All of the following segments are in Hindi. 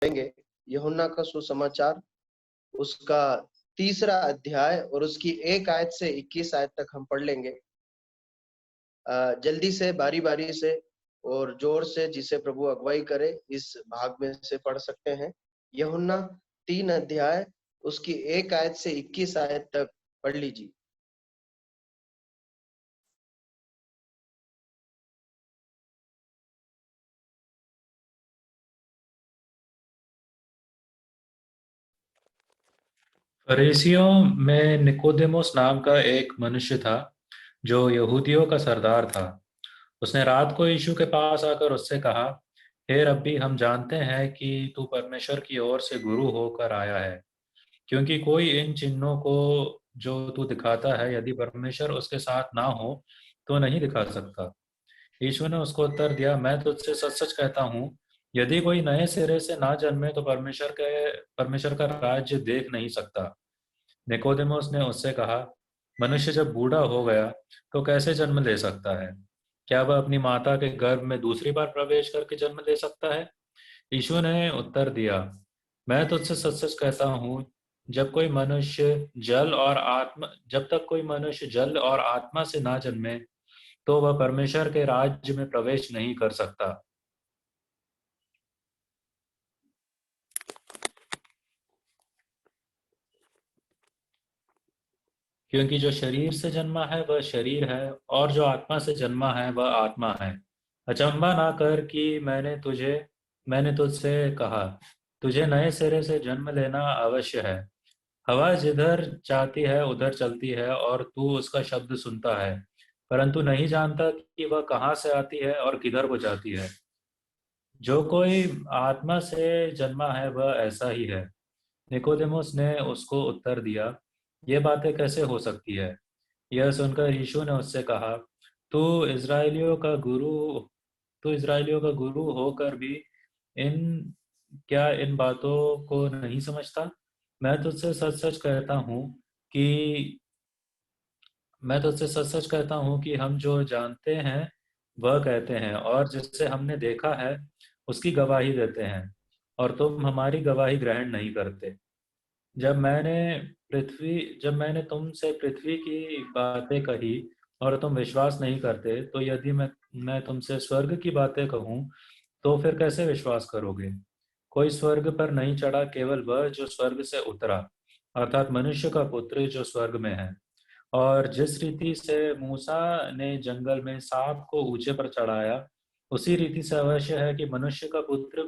पढ़ेंगे यूहन्ना का सुसमाचार, उसका 3रा अध्याय और उसकी 1 आयत से 21 आयत तक हम पढ़ लेंगे। जल्दी से, बारी बारी से और जोर से, जिसे प्रभु अगुवाई करे इस भाग में से पढ़ सकते हैं। यूहन्ना 3 अध्याय उसकी 1 आयत से 21 आयत तक पढ़ लीजिए। फरीसियों में निकोदेमुस नाम का एक मनुष्य था जो यहूदियों का सरदार था। उसने रात को यीशु के पास आकर उससे कहा, हे रब्बी, हम जानते हैं कि तू परमेश्वर की ओर से गुरु होकर आया है, क्योंकि कोई इन चिन्हों को जो तू दिखाता है यदि परमेश्वर उसके साथ ना हो तो नहीं दिखा सकता। यीशु ने उसको उत्तर दिया, मैं तुझसे सच सच कहता हूँ, यदि कोई नए सिरे से ना जन्मे तो परमेश्वर का राज्य देख नहीं सकता। निकोदेमुस ने उससे कहा, मनुष्य जब बूढ़ा हो गया तो कैसे जन्म ले सकता है? क्या वह अपनी माता के गर्भ में दूसरी बार प्रवेश करके जन्म ले सकता है? यीशु ने उत्तर दिया, मैं तुझसे सच सच कहता हूँ, जब तक कोई मनुष्य जल और आत्मा से ना जन्मे तो वह परमेश्वर के राज्य में प्रवेश नहीं कर सकता। क्योंकि जो शरीर से जन्मा है वह शरीर है, और जो आत्मा से जन्मा है वह आत्मा है। अचंभा ना कर कि मैंने तुझसे कहा, तुझे नए सिरे से जन्म लेना अवश्य है। हवा जिधर जाती है उधर चलती है और तू उसका शब्द सुनता है, परंतु नहीं जानता कि वह कहाँ से आती है और किधर को जाती है। जो कोई आत्मा से जन्मा है वह ऐसा ही है। निकोदेमुस ने उसको उत्तर दिया, ये बातें कैसे हो सकती है? यह सुनकर यीशु ने उससे कहा, तू तू इसराइलियों का गुरु होकर भी इन इन बातों को नहीं समझता? मैं तुझसे सच सच कहता हूँ कि मैं तुझसे सच सच कहता हूँ कि हम जो जानते हैं वह कहते हैं, और जिससे हमने देखा है उसकी गवाही देते हैं, और तुम हमारी गवाही ग्रहण नहीं करते। जब मैंने तुमसे पृथ्वी की बातें कही और तुम विश्वास नहीं करते, तो यदि मैं तुमसे स्वर्ग की बातें कहूँ तो फिर कैसे विश्वास करोगे? कोई स्वर्ग पर नहीं चढ़ा, केवल वह जो स्वर्ग से उतरा, अर्थात मनुष्य का पुत्र जो स्वर्ग में है। और जिस रीति से मूसा ने जंगल में सांप को ऊंचे पर चढ़ाया, उसी रीति से अवश्य है कि मनुष्य का पुत्र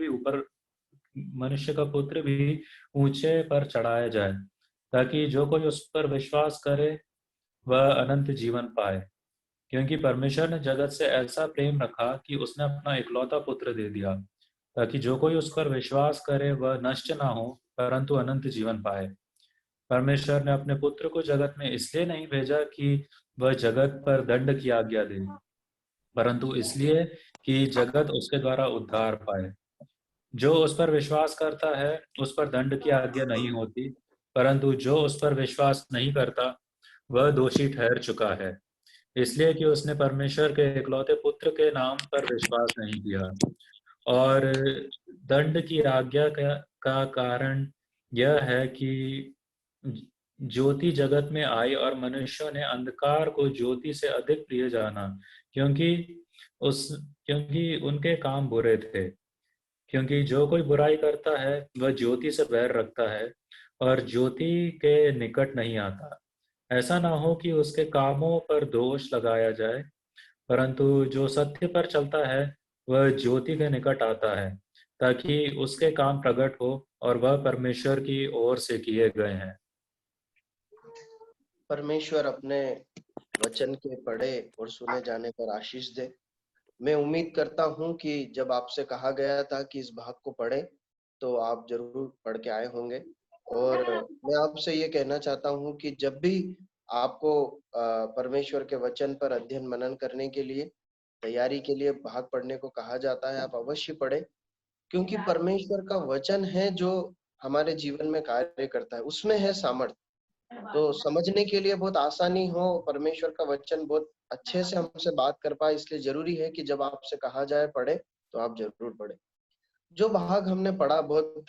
भी ऊंचे पर चढ़ाया जाए, ताकि जो कोई उस पर विश्वास करे वह अनंत जीवन पाए। क्योंकि परमेश्वर ने जगत से ऐसा प्रेम रखा कि उसने अपना इकलौता पुत्र दे दिया, ताकि जो कोई उस पर विश्वास करे वह नष्ट ना हो, परंतु अनंत जीवन पाए। परमेश्वर ने अपने पुत्र को जगत में इसलिए नहीं भेजा कि वह जगत पर दंड की आज्ञा दे, परंतु इसलिए कि जगत उसके द्वारा उद्धार पाए। जो उस पर विश्वास करता है उस पर दंड की आज्ञा नहीं होती, परंतु जो उस पर विश्वास नहीं करता वह दोषी ठहर चुका है, इसलिए कि उसने परमेश्वर के इकलौते पुत्र के नाम पर विश्वास नहीं किया। और दंड की आज्ञा का कारण यह है कि ज्योति जगत में आई और मनुष्यों ने अंधकार को ज्योति से अधिक प्रिय जाना, क्योंकि उस क्योंकि उनके काम बुरे थे। क्योंकि जो कोई बुराई करता है वह ज्योति से बैर रखता है और ज्योति के निकट नहीं आता, ऐसा ना हो कि उसके कामों पर दोष लगाया जाए। परंतु जो सत्य पर चलता है वह ज्योति के निकट आता है, ताकि उसके काम प्रकट हो और वह परमेश्वर की ओर से किए गए हैं। परमेश्वर अपने वचन के पढ़े और सुने जाने पर आशीष दे। मैं उम्मीद करता हूं कि जब आपसे कहा गया था कि इस भाग को पढ़े तो आप जरूर पढ़ के आए होंगे। और मैं आपसे ये कहना चाहता हूं कि जब भी आपको परमेश्वर के वचन पर अध्ययन मनन करने के लिए, तैयारी के लिए भाग पढ़ने को कहा जाता है, आप अवश्य पढ़े, क्योंकि परमेश्वर का वचन है जो हमारे जीवन में कार्य करता है, उसमें है सामर्थ। तो समझने के लिए बहुत आसानी हो, परमेश्वर का वचन बहुत अच्छे से हमसे बात कर पाए, इसलिए जरूरी है कि जब आपसे कहा जाए पढ़े तो आप जरूर पढ़े। जो भाग हमने पढ़ा बहुत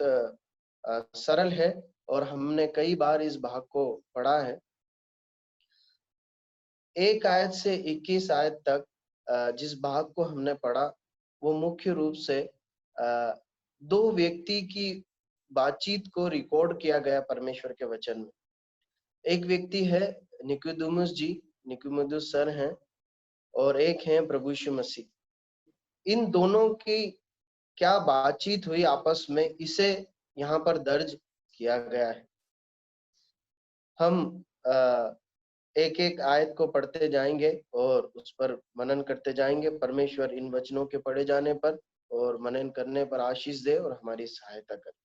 सरल है और हमने कई बार इस भाग को पढ़ा है। 1 आयत से 21 आयत तक जिस भाग को हमने पढ़ा वो मुख्य रूप से 2 व्यक्ति की बातचीत को रिकॉर्ड किया गया परमेश्वर के वचन में। एक व्यक्ति है निकोदेमुस जी, निकोदेमुस सर हैं, और एक है प्रभु यीशु मसीह। इन दोनों की क्या बातचीत हुई आपस में, इसे यहाँ पर दर्ज किया गया है। हम एक एक आयत को पढ़ते जाएंगे और उस पर मनन करते जाएंगे। परमेश्वर इन वचनों के पढ़े जाने पर और मनन करने पर आशीष दे और हमारी सहायता करे।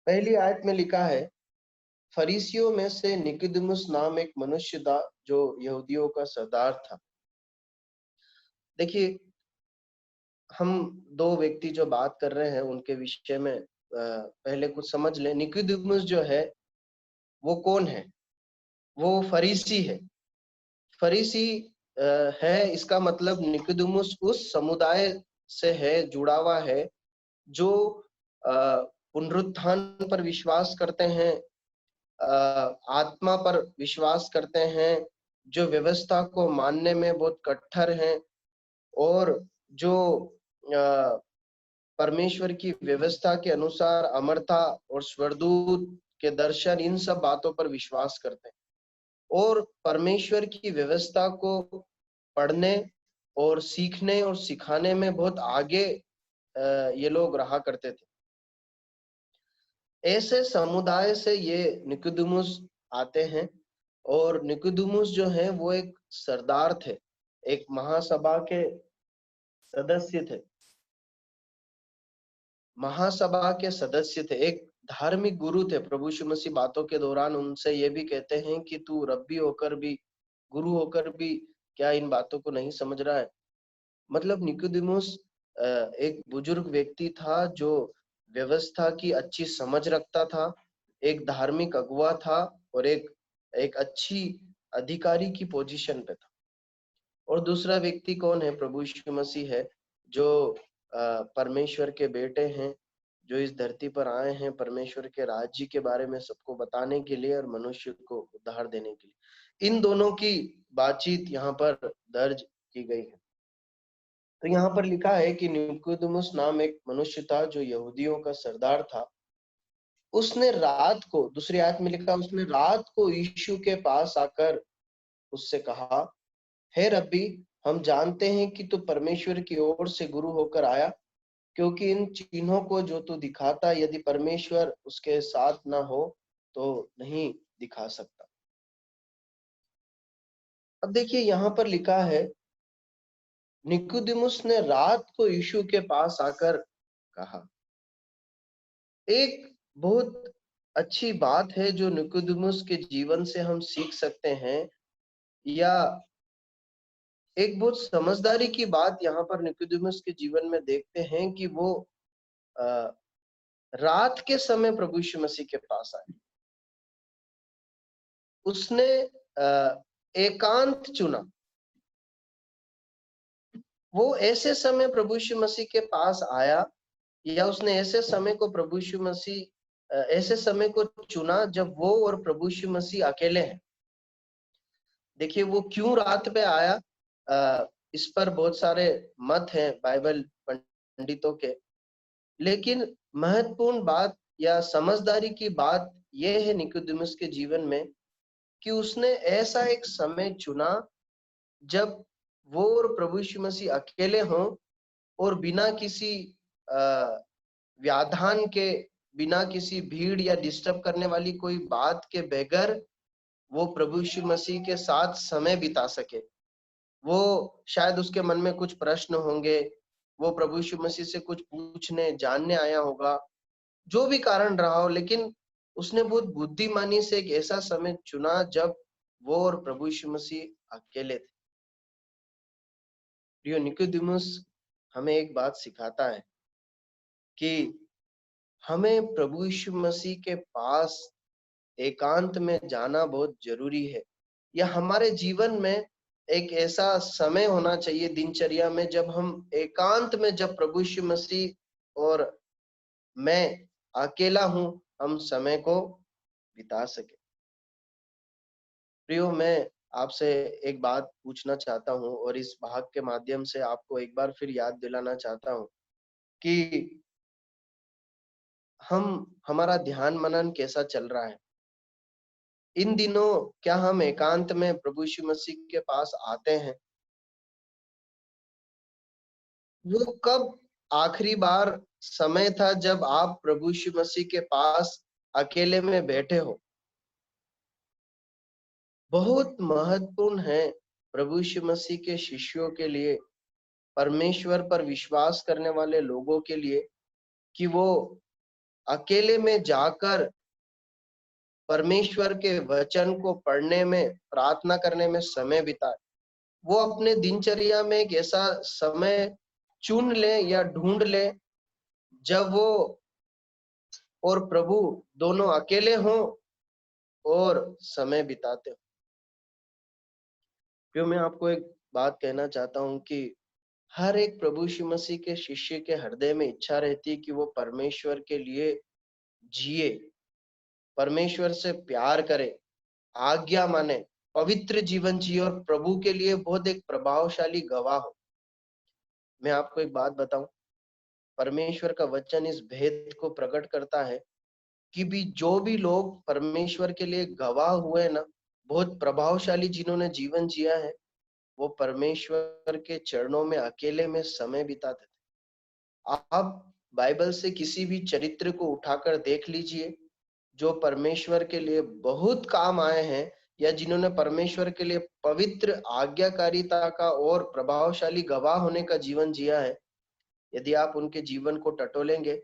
पहली आयत में लिखा है, फरीसियों में से निकोदेमुस नाम एक मनुष्य था जो यहूदियों का सरदार था। देखिए, हम 2 व्यक्ति जो बात कर रहे हैं उनके विषय में पहले कुछ समझ लें। निकोदेमुस जो है वो कौन है? वो फरीसी है। फरीसी है, इसका मतलब निकोदेमुस उस समुदाय से है, जुड़ा हुआ है जो पुनरुत्थान पर विश्वास करते हैं, आत्मा पर विश्वास करते हैं, जो व्यवस्था को मानने में बहुत कट्टर हैं और जो परमेश्वर की व्यवस्था के अनुसार अमरता और स्वर्गदूत के दर्शन, इन सब बातों पर विश्वास करते हैं और परमेश्वर की व्यवस्था को पढ़ने और सीखने और सिखाने में बहुत आगे ये लोग रहा करते थे। ऐसे समुदाय से ये निकोदेमुस आते हैं और निकोदेमुस जो है वो एक सरदार थे, एक महासभा के सदस्य थे, महासभा के सदस्य थे, एक धार्मिक गुरु थे। प्रभु यीशु मसीह बातों के दौरान उनसे ये भी कहते हैं कि तू रब्बी होकर भी, गुरु होकर भी क्या इन बातों को नहीं समझ रहा है? मतलब निकोदेमुस एक बुजुर्ग व्यक्ति था जो व्यवस्था की अच्छी समझ रखता था, एक धार्मिक अगुवा था और एक अच्छी अधिकारी की पोजीशन पे था। और दूसरा व्यक्ति कौन है? प्रभु यीशु मसीह है, जो परमेश्वर के बेटे हैं, जो इस धरती पर आए हैं परमेश्वर के राज्य के बारे में सबको बताने के लिए और मनुष्य को उद्धार देने के लिए। इन दोनों की बातचीत यहाँ पर दर्ज की गई है। तो यहाँ पर लिखा है कि निकोदेमुस नाम एक मनुष्य था जो यहूदियों का सरदार था। उसने रात को, दूसरी आयत में लिखा, उसने रात को यीशु के पास आकर उससे कहा, हे रब्बी, हम जानते हैं कि तू परमेश्वर की ओर से गुरु होकर आया, क्योंकि इन चिन्हों को जो तू दिखाता, यदि परमेश्वर उसके साथ ना हो तो नहीं दिखा सकता। अब देखिए, यहाँ पर लिखा है निकोदेमुस ने रात को यीशु के पास आकर कहा। एक बहुत अच्छी बात है जो निकोदेमुस के जीवन से हम सीख सकते हैं, या एक बहुत समझदारी की बात यहाँ पर निकोदेमुस के जीवन में देखते हैं कि वो रात के समय प्रभु यीशु मसीह के पास आए। उसने एकांत चुना। वो ऐसे समय प्रभु यीशु मसीह के पास आया, या उसने ऐसे समय को प्रभु यीशु मसीह ऐसे समय को चुना जब वो और प्रभु यीशु मसीह अकेले हैं। देखिए, वो क्यों रात पे आया, इस पर बहुत सारे मत हैं बाइबल पंडितों के, लेकिन महत्वपूर्ण बात या समझदारी की बात यह है निकोदेमुस के जीवन में कि उसने ऐसा एक समय चुना जब वो और प्रभु यीशु मसीह अकेले हों और बिना किसी व्याधान के, बिना किसी भीड़ या डिस्टर्ब करने वाली कोई बात के बगैर वो प्रभु यीशु मसीह के साथ समय बिता सके। वो शायद उसके मन में कुछ प्रश्न होंगे, वो प्रभु यीशु मसीह से कुछ पूछने जानने आया होगा, जो भी कारण रहा हो, लेकिन उसने बहुत बुद्धिमानी से एक ऐसा समय चुना जब वो और प्रभु यीशु मसीह अकेले थे। प्रियो, निकोदेमुस हमें एक बात सिखाता है कि हमें प्रभु यीशु मसीह के पास एकांत में जाना बहुत जरूरी है, या हमारे जीवन में एक ऐसा समय होना चाहिए दिनचर्या में जब हम एकांत में, जब प्रभु यीशु मसीह और मैं अकेला हूं, हम समय को बिता सके। प्रियो, मैं आपसे एक बात पूछना चाहता हूं और इस भाग के माध्यम से आपको एक बार फिर याद दिलाना चाहता हूं कि हमारा ध्यान मनन कैसा चल रहा है इन दिनों। क्या हम एकांत में प्रभु यीशु मसीह के पास आते हैं? वो कब आखिरी बार समय था जब आप प्रभु यीशु मसीह के पास अकेले में बैठे हो? बहुत महत्वपूर्ण है प्रभु यीशु मसीह के शिष्यों के लिए, परमेश्वर पर विश्वास करने वाले लोगों के लिए, कि वो अकेले में जाकर परमेश्वर के वचन को पढ़ने में, प्रार्थना करने में समय बिताए। वो अपने दिनचर्या में एक ऐसा समय चुन ले या ढूंढ ले जब वो और प्रभु दोनों अकेले हों और समय बिताते हो। क्यों, मैं आपको एक बात कहना चाहता हूं कि हर एक प्रभु यीशु मसीह के शिष्य के हृदय में इच्छा रहती है कि वो परमेश्वर के लिए जिए, परमेश्वर से प्यार करे, आज्ञा माने, पवित्र जीवन जिए और प्रभु के लिए बहुत एक प्रभावशाली गवाह हो। मैं आपको एक बात बताऊं, परमेश्वर का वचन इस भेद को प्रकट करता है कि जो भी लोग परमेश्वर के लिए गवाह हुए ना, बहुत प्रभावशाली जिन्होंने जीवन जिया है, वो परमेश्वर के चरणों में अकेले में समय बिताते थे। आप बाइबल से किसी भी चरित्र को उठाकर देख लीजिए जो परमेश्वर के लिए बहुत काम आए हैं, या जिन्होंने परमेश्वर के लिए पवित्र आज्ञाकारिता का और प्रभावशाली गवाह होने का जीवन जिया है। यदि आप उनके जीवन को टटोलेंगे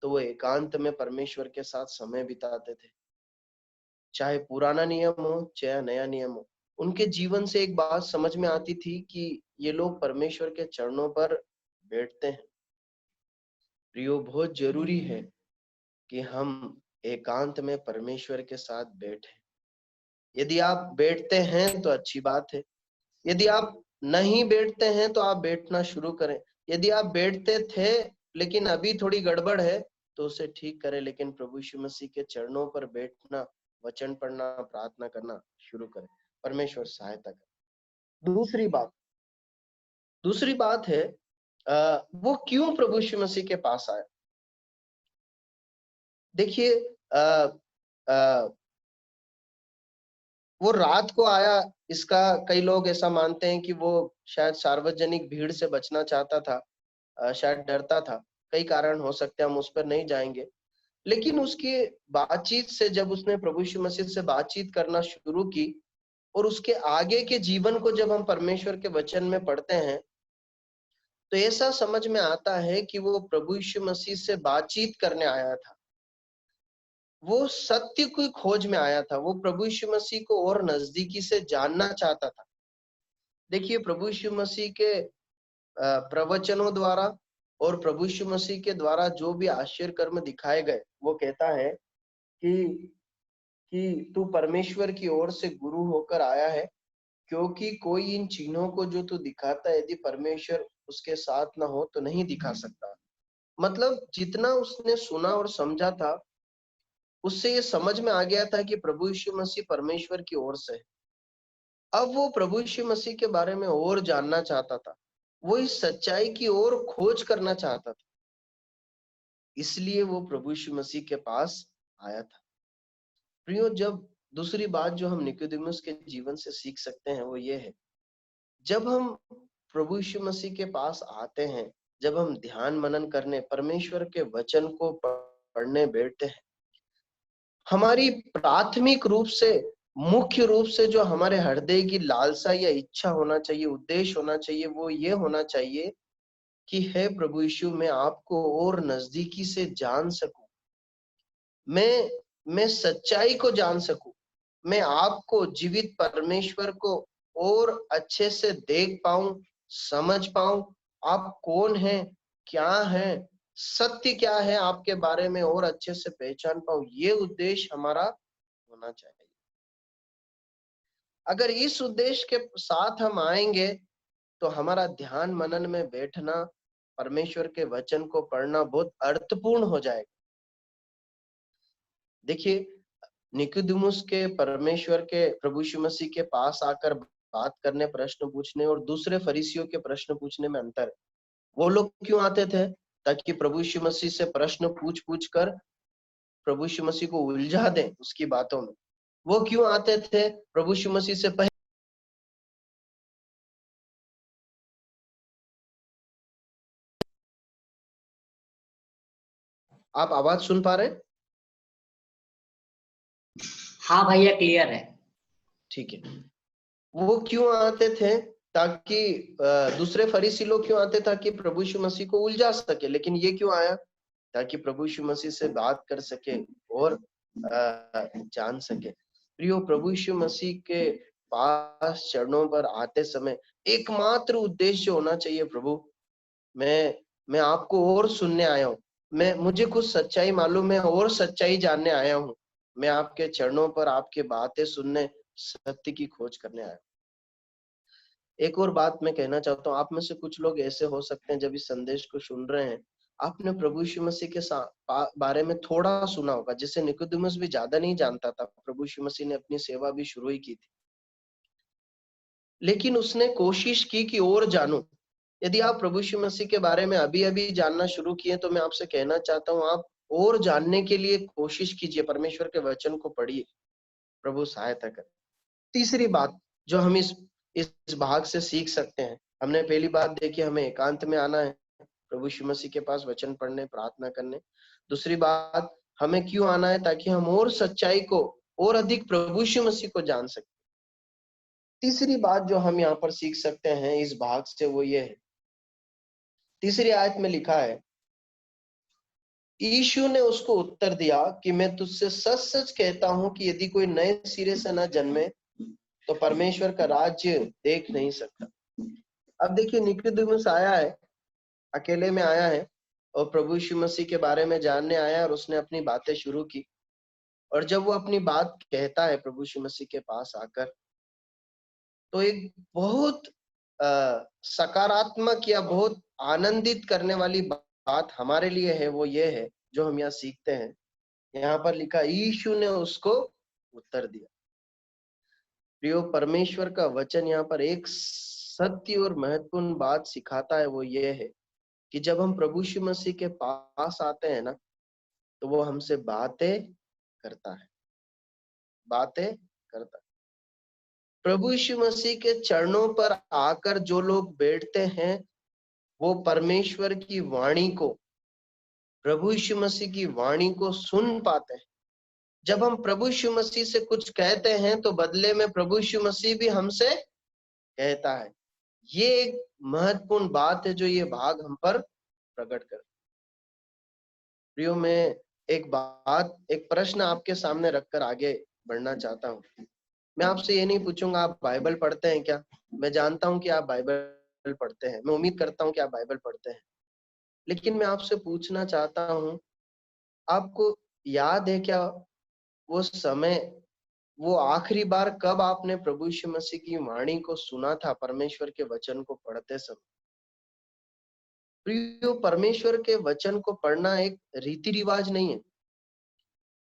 तो वो एकांत में परमेश्वर के साथ समय बिताते थे। चाहे पुराना नियम हो चाहे नया नियम हो, उनके जीवन से एक बात समझ में आती थी कि ये लोग परमेश्वर के चरणों पर बैठते हैं। प्रियो, बहुत जरूरी है कि हम एकांत में परमेश्वर के साथ बैठे। यदि आप बैठते हैं तो अच्छी बात है, यदि आप नहीं बैठते हैं तो आप बैठना शुरू करें। यदि आप बैठते थे लेकिन अभी थोड़ी गड़बड़ है तो उसे ठीक करें, लेकिन प्रभु यीशु मसीह के चरणों पर बैठना, वचन पढ़ना, प्रार्थना करना शुरू करें। परमेश्वर सहायता करे। दूसरी बात है, वो क्यों प्रभु यीशु मसीह के पास आया? देखिए, वो रात को आया, इसका कई लोग ऐसा मानते हैं कि वो शायद सार्वजनिक भीड़ से बचना चाहता था, शायद डरता था। कई कारण हो सकते हैं, हम उस पर नहीं जाएंगे। लेकिन उसकी बातचीत से, जब उसने प्रभु यीशु मसीह से बातचीत करना शुरू की और उसके आगे के जीवन को जब हम परमेश्वर के वचन में पढ़ते हैं तो ऐसा समझ में आता है कि वो प्रभु यीशु मसीह से बातचीत करने आया था। वो सत्य की खोज में आया था। वो प्रभु यीशु मसीह को और नजदीकी से जानना चाहता था। देखिए, प्रभु यीशु मसीह के प्रवचनों द्वारा और प्रभु यीशु मसीह के द्वारा जो भी आश्चर्य कर्म दिखाए गए, वो कहता है कि तू परमेश्वर की ओर से गुरु होकर आया है, क्योंकि कोई इन चिन्हों को जो तू दिखाता है, यदि परमेश्वर उसके साथ ना हो तो नहीं दिखा सकता। मतलब जितना उसने सुना और समझा था, उससे ये समझ में आ गया था कि प्रभु यीशु मसीह परमेश्वर की ओर से है। अब वो प्रभु यीशु मसीह के बारे में और जानना चाहता था, वो इस सच्चाई की ओर खोज करना चाहता था, इसलिए वो प्रभु यीशु मसीह के पास आया था। प्रियो, जब दूसरी बात जो हम निकोदेमुस के जीवन से सीख सकते हैं वो ये है, जब हम प्रभु यीशु मसीह के पास आते हैं, जब हम ध्यान मनन करने, परमेश्वर के वचन को पढ़ने बैठते हैं, हमारी प्राथमिक रूप से, मुख्य रूप से जो हमारे हृदय की लालसा या इच्छा होना चाहिए, उद्देश्य होना चाहिए, वो ये होना चाहिए कि हे प्रभु यीशु, मैं आपको और नजदीकी से जान सकूं, मैं सच्चाई को जान सकूं, मैं आपको, जीवित परमेश्वर को और अच्छे से देख पाऊं, समझ पाऊं, आप कौन हैं, क्या है, सत्य क्या है आपके बारे में और अच्छे से पहचान पाऊं। ये उद्देश्य हमारा होना चाहिए। अगर इस उद्देश्य के साथ हम आएंगे तो हमारा ध्यान मनन में बैठना, परमेश्वर के वचन को पढ़ना बहुत अर्थपूर्ण हो जाएगा। देखिए, निकोदेमुस के परमेश्वर के प्रभु यीशु मसीह के पास आकर बात करने, प्रश्न पूछने और दूसरे फरीसियों के प्रश्न पूछने में अंतर है। वो लोग क्यों आते थे? ताकि प्रभु यीशु मसीह से प्रश्न पूछ कर प्रभु यीशु मसीह को उलझा दें उसकी बातों में। वो क्यों आते थे? प्रभु यीशु मसीह से पहले। आप आवाज सुन पा रहे हैं? हाँ भैया, क्लियर है। ठीक है। वो क्यों आते थे? ताकि दूसरे फरीसी लोग क्यों आते? ताकि प्रभु यीशु मसीह को उलझा सके। लेकिन ये क्यों आया? ताकि प्रभु यीशु मसीह से बात कर सके और जान सके। प्रियो, प्रभु यीशु मसीह के पास चरणों पर आते समय एकमात्र उद्देश्य होना चाहिए, प्रभु मैं आपको और सुनने आया हूँ। मुझे कुछ सच्चाई मालूम है और सच्चाई जानने आया हूँ। मैं आपके चरणों पर आपके बातें सुनने, सत्य की खोज करने आया। एक और बात मैं कहना चाहता हूँ, आप में से कुछ लोग ऐसे हो सकते हैं जब इस संदेश को सुन रहे हैं, आपने प्रभु यीशु मसीह के बारे में थोड़ा सुना होगा। जैसे निकोदेमुस भी ज्यादा नहीं जानता था, प्रभु यीशु मसीह ने अपनी सेवा भी शुरू ही की थी, लेकिन उसने कोशिश की कि और जानूं। यदि आप प्रभु यीशु मसीह के बारे में अभी अभी जानना शुरू किए तो मैं आपसे कहना चाहता हूँ, आप और जानने के लिए कोशिश कीजिए, परमेश्वर के वचन को पढ़िए, प्रभु सहायता करे। तीसरी बात जो हम इस भाग से सीख सकते हैं, हमने पहली बात देखी, हमें एकांत में आना है प्रभु यीशु मसीह के पास वचन पढ़ने, प्रार्थना करने। दूसरी बात, हमें क्यों आना है? ताकि हम और सच्चाई को और अधिक प्रभु यीशु मसीह को जान सके। तीसरी बात जो हम यहाँ पर सीख सकते हैं इस भाग से, वो ये है, तीसरी आयत में लिखा है, यीशु ने उसको उत्तर दिया कि मैं तुझसे सच सच कहता हूं कि यदि कोई नए सिरे से न जन्मे तो परमेश्वर का राज्य देख नहीं सकता। अब देखिए, निकोदेमुस आया है, अकेले में आया है और प्रभु यीशु मसीह के बारे में जानने आया और उसने अपनी बातें शुरू की। और जब वो अपनी बात कहता है प्रभु यीशु मसीह के पास आकर, तो एक बहुत सकारात्मक या बहुत आनंदित करने वाली बात हमारे लिए है। वो ये है जो हम यहाँ सीखते हैं। यहाँ पर लिखा, यीशु ने उसको उत्तर दिया। प्रियो, परमेश्वर का वचन यहाँ पर एक सत्य और महत्वपूर्ण बात सिखाता है। वो ये है कि जब हम प्रभु यीशु मसीह के पास आते हैं ना, तो वो हमसे बातें करता है, बातें करता है। प्रभु यीशु मसीह के चरणों पर आकर जो लोग बैठते हैं, वो परमेश्वर की वाणी को, प्रभु यीशु मसीह की वाणी को सुन पाते हैं। जब हम प्रभु यीशु मसीह से कुछ कहते हैं तो बदले में प्रभु यीशु मसीह भी हमसे कहता है। ये एक महत्वपूर्ण बात है जो ये भाग हम पर प्रकट कर। प्रियो, मैं एक प्रश्न आपके सामने रखकर आगे बढ़ना चाहता हूँ। मैं आपसे ये नहीं पूछूंगा आप बाइबल पढ़ते हैं क्या। मैं जानता हूँ कि आप बाइबल पढ़ते हैं, मैं उम्मीद करता हूँ कि आप बाइबल पढ़ते हैं, लेकिन मैं आपसे पूछना चाहता हूँ, आपको याद है क्या वो समय, वो आखिरी बार कब आपने प्रभु यीशु मसीह की वाणी को सुना था, परमेश्वर के वचन को पढ़ते समय? प्रियो, परमेश्वर के वचन को पढ़ना एक रीति रिवाज नहीं है।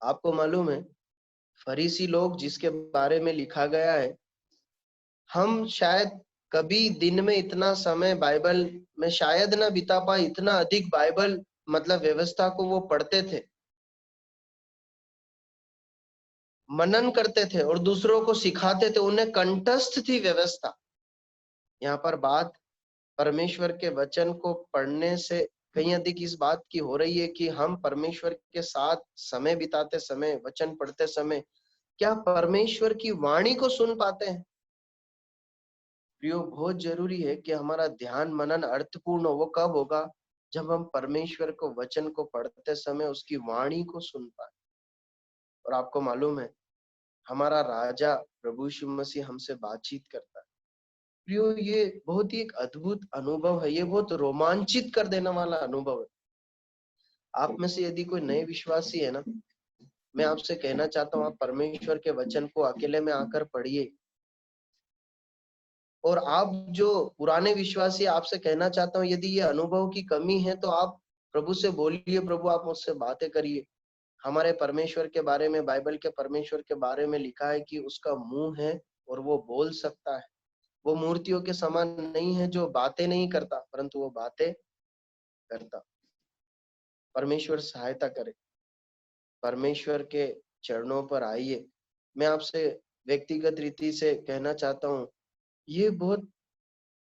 आपको मालूम है, फरीसी लोग जिसके बारे में लिखा गया है, हम शायद कभी दिन में इतना समय बाइबल में शायद ना बिता पाए, इतना अधिक बाइबल मतलब व्यवस्था को वो पढ़ते थे, मनन करते थे और दूसरों को सिखाते थे, उन्हें कंठस्थ थी व्यवस्था। यहाँ पर बात परमेश्वर के वचन को पढ़ने से कहीं अधिक इस बात की हो रही है कि हम परमेश्वर के साथ समय बिताते समय, वचन पढ़ते समय, क्या परमेश्वर की वाणी को सुन पाते हैं? प्रियो, बहुत जरूरी है कि हमारा ध्यान मनन अर्थपूर्ण हो। वो कब होगा? जब हम परमेश्वर को वचन को पढ़ते समय उसकी वाणी को सुन पाए। और आपको मालूम है, हमारा राजा प्रभु यीशु मसीह हमसे बातचीत करता है। प्रियो, ये बहुत ही एक अद्भुत अनुभव है, ये बहुत रोमांचित कर देने वाला अनुभव है। आप में से यदि कोई नए विश्वासी है ना, मैं आपसे कहना चाहता हूँ, आप परमेश्वर के वचन को अकेले में आकर पढ़िए, और आप जो पुराने विश्वासी, आपसे कहना चाहता हूँ, यदि ये अनुभव की कमी है तो आप प्रभु से बोलिए, प्रभु आप मुझसे बातें करिए। हमारे परमेश्वर के बारे में, बाइबल के परमेश्वर के बारे में लिखा है कि उसका मुंह है और वो बोल सकता है। वो मूर्तियों के समान नहीं है जो बातें नहीं करता, परंतु वो बातें करता। परमेश्वर सहायता करे। परमेश्वर के चरणों पर आइए। मैं आपसे व्यक्तिगत रीति से कहना चाहता हूँ, ये बहुत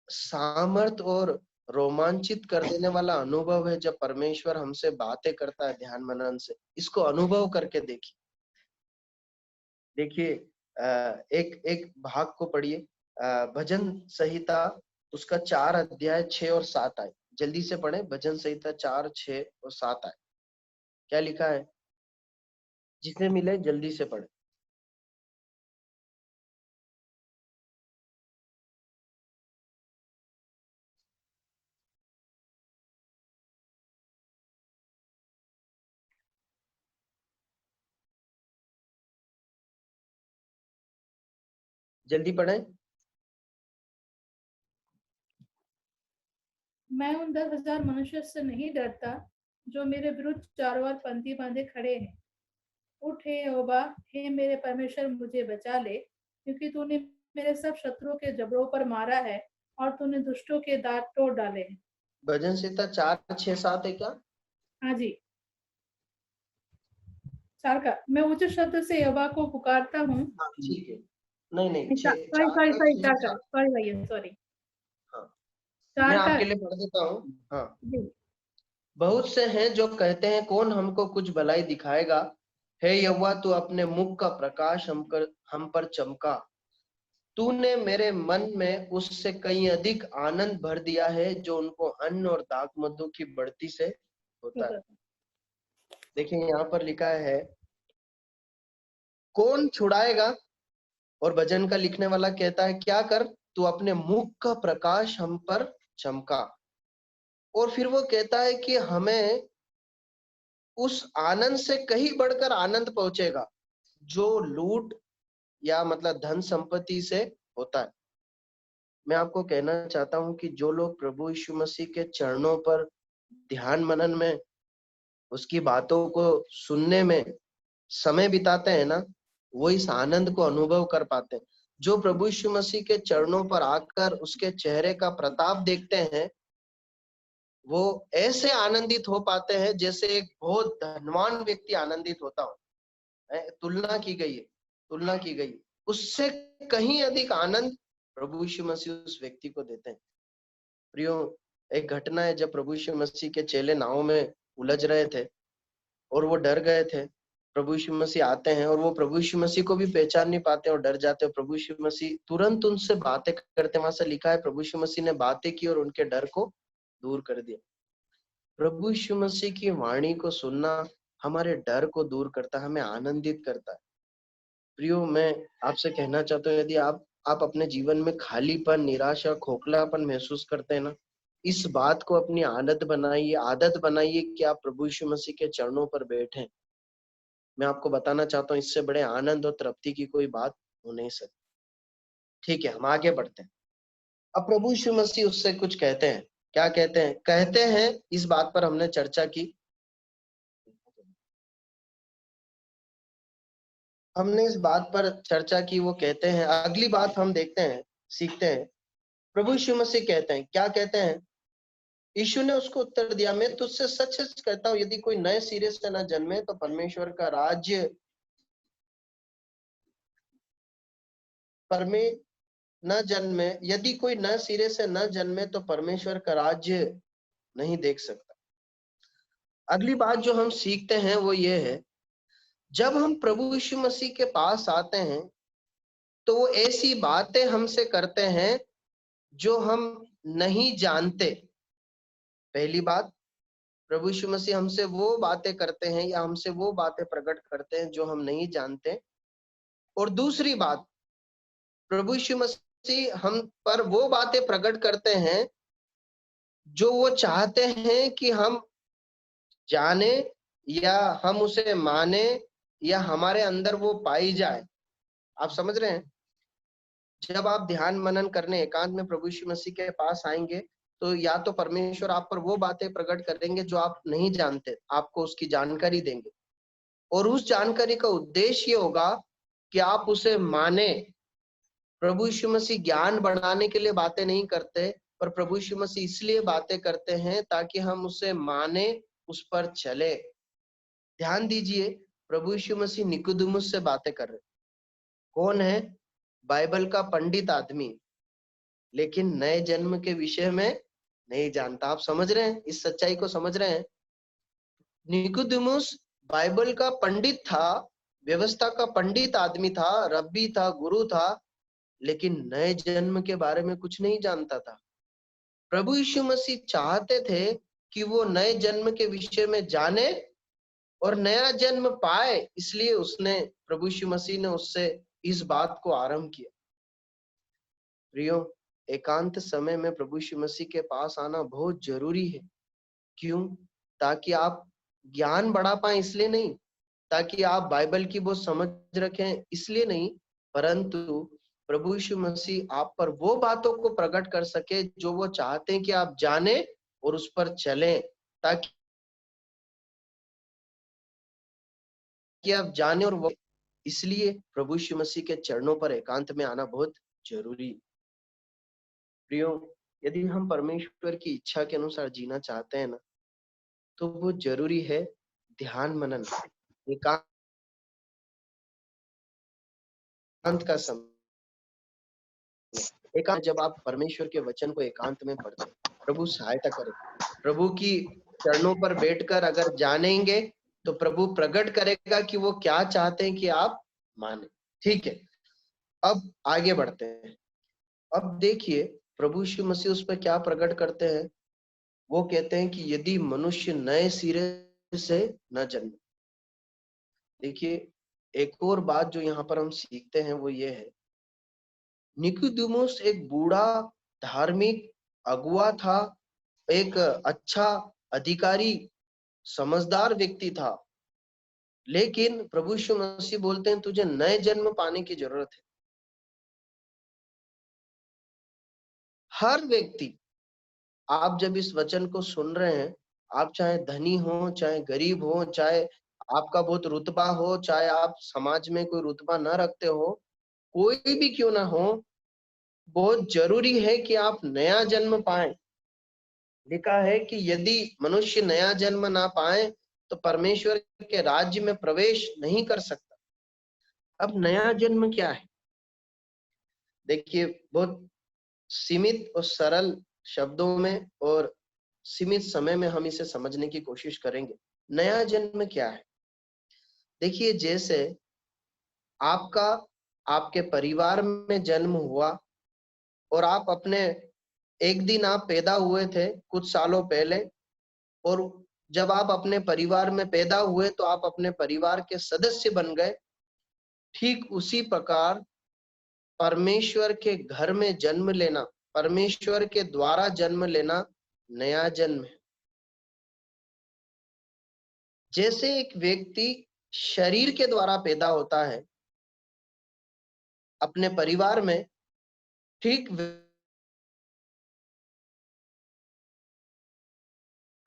सामर्थ और रोमांचित कर देने वाला अनुभव है जब परमेश्वर हमसे बातें करता है ध्यान मनन से। इसको अनुभव करके देखिए। देखिए एक एक भाग को पढ़िए, भजन संहिता उसका 4 अध्याय 6 और 7 आए। जल्दी से पढ़े भजन संहिता 4, 6 और 7 आए। क्या लिखा है? जिसे मिले जल्दी से पढ़े। जल्दी पढ़े। मैं उन 10,000 मनुष्य से नहीं डरता जो मेरे विरुद्ध चारों ओर पंक्ति बांधे खड़े हैं। उठ हे यहोवा, हे मेरे परमेश्वर, मुझे बचा ले, क्योंकि तूने मेरे सब शत्रुओं के जबड़ों पर मारा है और तूने दुष्टों के दांत तोड़ डाले हैं। भजन संहिता 4, 6, 7 है क्या? हाँ जी, 4 का। मैं उच्च शब्द से यहोवा को पुकारता हूँ। हाँ ठीक है। नहीं नहीं, सॉरी 4 सॉरी का, सॉरी 6, 4 का, 7। सॉरी भैया, सॉरी। हाँ, 4 मैं का आपके लिए पढ़ देता हूँ। हाँ, जी। बहुत से हैं जो कहते हैं कौन हमको कुछ भलाई दिखाएगा। हे यहोवा, तू अपने मुख का प्रकाश हम पर चमका। तूने मेरे मन में उससे कहीं अधिक आनंद भर दिया है जो उनको अन्न और दाख मधु की बढ़ती से होता है। देखिए यहाँ पर लिखा है कौन छुड़ाएगा, और भजन का लिखने वाला कहता है क्या कर, तू अपने मुख का प्रकाश हम पर चमका। और फिर वो कहता है कि हमें उस आनंद से कहीं बढ़कर आनंद पहुंचेगा जो लूट या मतलब धन संपत्ति से होता है। मैं आपको कहना चाहता हूं कि जो लोग प्रभु यीशु मसीह के चरणों पर ध्यान मनन में, उसकी बातों को सुनने में समय बिताते हैं ना, वो इस आनंद को अनुभव कर पाते हैं। जो प्रभु यीशु मसीह के चरणों पर आकर उसके चेहरे का प्रताप देखते हैं, वो ऐसे आनंदित हो पाते हैं जैसे एक बहुत धनवान व्यक्ति आनंदित होता हो। तुलना की गई है, तुलना की गई, उससे कहीं अधिक आनंद प्रभु यीशु मसीह उस व्यक्ति को देते हैं। प्रियो, एक घटना है जब प्रभु यीशु मसीह के चेले नाव में उलझ रहे थे और वो डर गए थे। प्रभु यीशु मसीह आते हैं और वो प्रभु यीशु मसीह को भी पहचान नहीं पाते और डर जाते हैं। प्रभु यीशु मसीह तुरंत उनसे बातें करते, वहां से लिखा है प्रभु यीशु मसीह ने बातें की और उनके डर को दूर कर दिया। प्रभु यीशु मसीह की वाणी को सुनना हमारे डर को दूर करता है, हमें आनंदित करता है। प्रियो, मैं आपसे कहना चाहता हूँ, यदि आप अपने जीवन में खालीपन, निराशा, खोखलापन महसूस करते हैं ना, इस बात को अपनी आदत बनाइए कि आप प्रभु यीशु मसीह के चरणों पर बैठें। मैं आपको बताना चाहता हूँ, इससे बड़े आनंद और तृप्ति की कोई बात हो नहीं सकती। ठीक है, हम आगे बढ़ते हैं। अब प्रभु यीशु मसीह उससे कुछ कहते हैं। क्या कहते हैं? कहते हैं, इस बात पर हमने चर्चा की, वो कहते हैं। अगली बात हम देखते हैं, सीखते हैं। प्रभु यीशु मसीह कहते हैं, क्या कहते हैं? यीशु ने उसको उत्तर दिया, मैं तुझसे सच सच कहता हूँ, यदि कोई नए सिरे से न जन्मे तो परमेश्वर का राज्य यदि कोई नए सिरे से न जन्मे तो परमेश्वर का राज्य नहीं देख सकता। अगली बात जो हम सीखते हैं वो ये है, जब हम प्रभु यीशु मसीह के पास आते हैं तो वो ऐसी बातें हमसे करते हैं जो हम नहीं जानते। पहली बात, प्रभु यीशु मसीह हमसे वो बातें करते हैं या हमसे वो बातें प्रकट करते हैं जो हम नहीं जानते। और दूसरी बात, प्रभु यीशु मसीह हम पर वो बातें प्रकट करते हैं जो वो चाहते हैं कि हम जाने या हम उसे माने या हमारे अंदर वो पाई जाए। आप समझ रहे हैं? जब आप ध्यान मनन करने एकांत में प्रभु यीशु मसीह के पास आएंगे तो या तो परमेश्वर आप पर वो बातें प्रकट करेंगे जो आप नहीं जानते, आपको उसकी जानकारी देंगे, और उस जानकारी का उद्देश्य ये होगा कि आप उसे माने। प्रभु यीशु मसीह ज्ञान बढ़ाने के लिए बातें नहीं करते, पर प्रभु यीशु मसीह इसलिए बातें करते हैं ताकि हम उसे माने, उस पर चले। ध्यान दीजिए, प्रभु यीशु मसीह निकोदेमुस से बातें कर रहे। कौन है? बाइबल का पंडित आदमी, लेकिन नए जन्म के विषय में नहीं जानता। आप समझ रहे हैं? इस सच्चाई को समझ रहे हैं? निकोदेमुस बाइबल का पंडित था, व्यवस्था का पंडित आदमी था, रब्बी था, गुरु था, लेकिन नए जन्म के बारे में कुछ नहीं जानता था। प्रभु यीशु मसीह चाहते थे कि वो नए जन्म के विषय में जाने और नया जन्म पाए, इसलिए उसने प्रभु यीशु मसीह ने उससे इस बात को आरंभ किया। प्रियो, एकांत समय में प्रभु यीशु मसीह के पास आना बहुत जरूरी है। क्यों? ताकि आप ज्ञान बढ़ा पाए, इसलिए नहीं, ताकि आप बाइबल की वो समझ रखें, इसलिए नहीं, परंतु प्रभु यीशु मसीह आप पर वो बातों को प्रकट कर सके जो वो चाहते हैं कि आप जाने और उस पर चलें, ताकि आप जाने और वो, इसलिए प्रभु यीशु मसीह के चरणों पर एकांत में आना बहुत जरूरी। प्रियो, यदि हम परमेश्वर की इच्छा के अनुसार जीना चाहते हैं ना, तो वो जरूरी है ध्यान मनन, एकांत का समय। एकांत, जब आप परमेश्वर के वचन को एकांत में पढ़ते हैं, प्रभु सहायता करे। प्रभु की चरणों पर बैठकर अगर जानेंगे तो प्रभु प्रकट करेगा कि वो क्या चाहते हैं कि आप माने। ठीक है, अब आगे बढ़ते हैं। अब देखिए प्रभु यीशु मसीह उस पर क्या प्रकट करते हैं। वो कहते हैं कि यदि मनुष्य नए सिरे से न जन्मे। देखिए, एक और बात जो यहाँ पर हम सीखते हैं वो ये है, निकोदेमुस एक बूढ़ा धार्मिक अगुआ था, एक अच्छा अधिकारी, समझदार व्यक्ति था, लेकिन प्रभु यीशु मसीह बोलते हैं तुझे नए जन्म पाने की जरूरत है। हर व्यक्ति, आप जब इस वचन को सुन रहे हैं, आप चाहे धनी हो, चाहे गरीब हो, चाहे आपका बहुत रुतबा हो, चाहे आप समाज में कोई रुतबा न रखते हो, कोई भी क्यों ना हो, बहुत जरूरी है कि आप नया जन्म पाएं। लिखा है कि यदि मनुष्य नया जन्म ना पाए तो परमेश्वर के राज्य में प्रवेश नहीं कर सकता। अब नया जन्म क्या है? देखिए, बहुत सीमित और सरल शब्दों में और सीमित समय में हम इसे समझने की कोशिश करेंगे। नया जन्म क्या है? देखिए, जैसे आपका आपके परिवार में जन्म हुआ और आप अपने, एक दिन आप पैदा हुए थे कुछ सालों पहले, और जब आप अपने परिवार में पैदा हुए तो आप अपने परिवार के सदस्य बन गए। ठीक उसी प्रकार परमेश्वर के घर में जन्म लेना, परमेश्वर के द्वारा जन्म लेना नया जन्म है। जैसे एक व्यक्ति शरीर के द्वारा पैदा होता है अपने परिवार में, ठीक